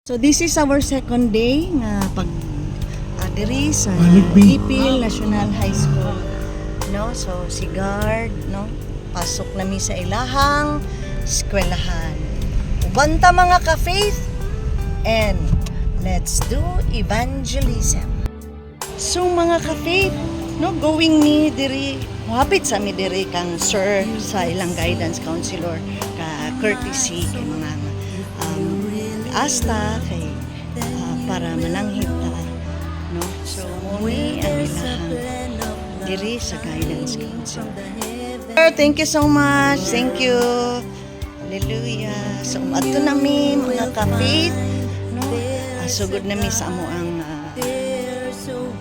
So this is our second day nga pag diri sa Ipil National High School. No, so si guard, no, pasok nami sa ilahang eskwelahan. Ubanta mga ka-faith and let's do evangelism. So mga ka-faith, no, going mi diri, hapit sa mi diri kang sir sa ilang guidance counselor ka courtesy kay mga asta kay para mananghit ta, no, so muli ang ilahang diri sa guidance council. Thank you so much, thank you, hallelujah. So adto nami mga ka-faith, no, sugod nami sa amo ang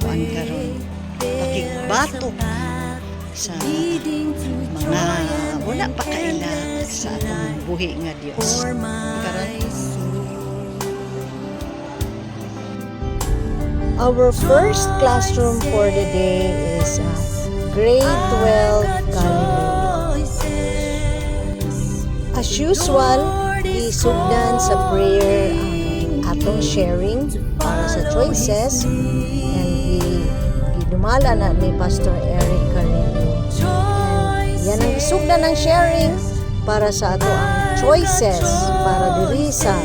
kuan karon pakigbatok sa mga wala pa kaila sa atong buhi nga Dios karon. Our first classroom for the day is grade 12 Galilee. As usual, isugdan sa prayer ang atong sharing para sa choices, and gidumala na ni Pastor Eric Carrillo. And yan ang isugdan ng sharing para sa ato ang choices para diri sa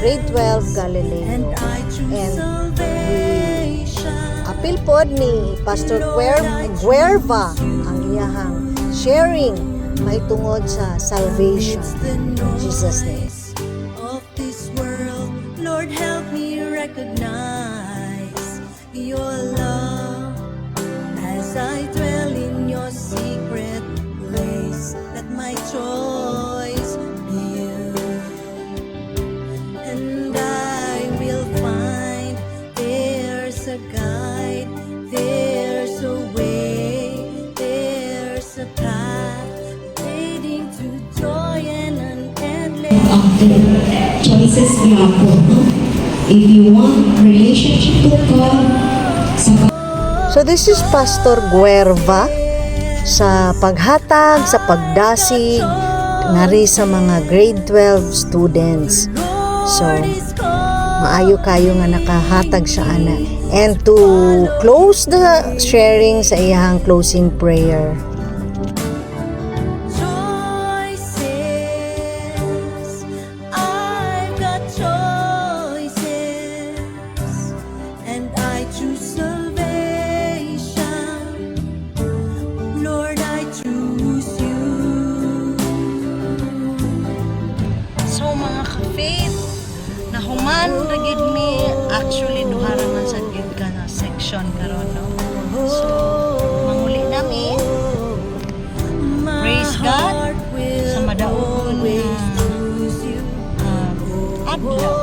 grade 12 Galilee. And apil pod ni Pastor Guerva ang iyahang sharing may tungod sa salvation. In Jesus' name. Of this world, Lord, help me recognize your love as I dwell in your secret place. Let my choice be you, and I will find there's a guide, there's a way, there's a path leading to joy and an endless. Choices niya po. If you want relationship with God, So this is Pastor Guerva sa paghatag, sa pagdasig ngari sa mga grade 12 students. So maayo kayo nga nakahatag sa ana. And to close the sharing sa iyang closing prayer. Choices, I've got choices, and I choose salvation. Lord, I choose you. So mga ka-faith, nahuman ragid mi, actually duhara man sa gid ka na section karon, no. So manguli nami. Praise God sa madaog na adlaw.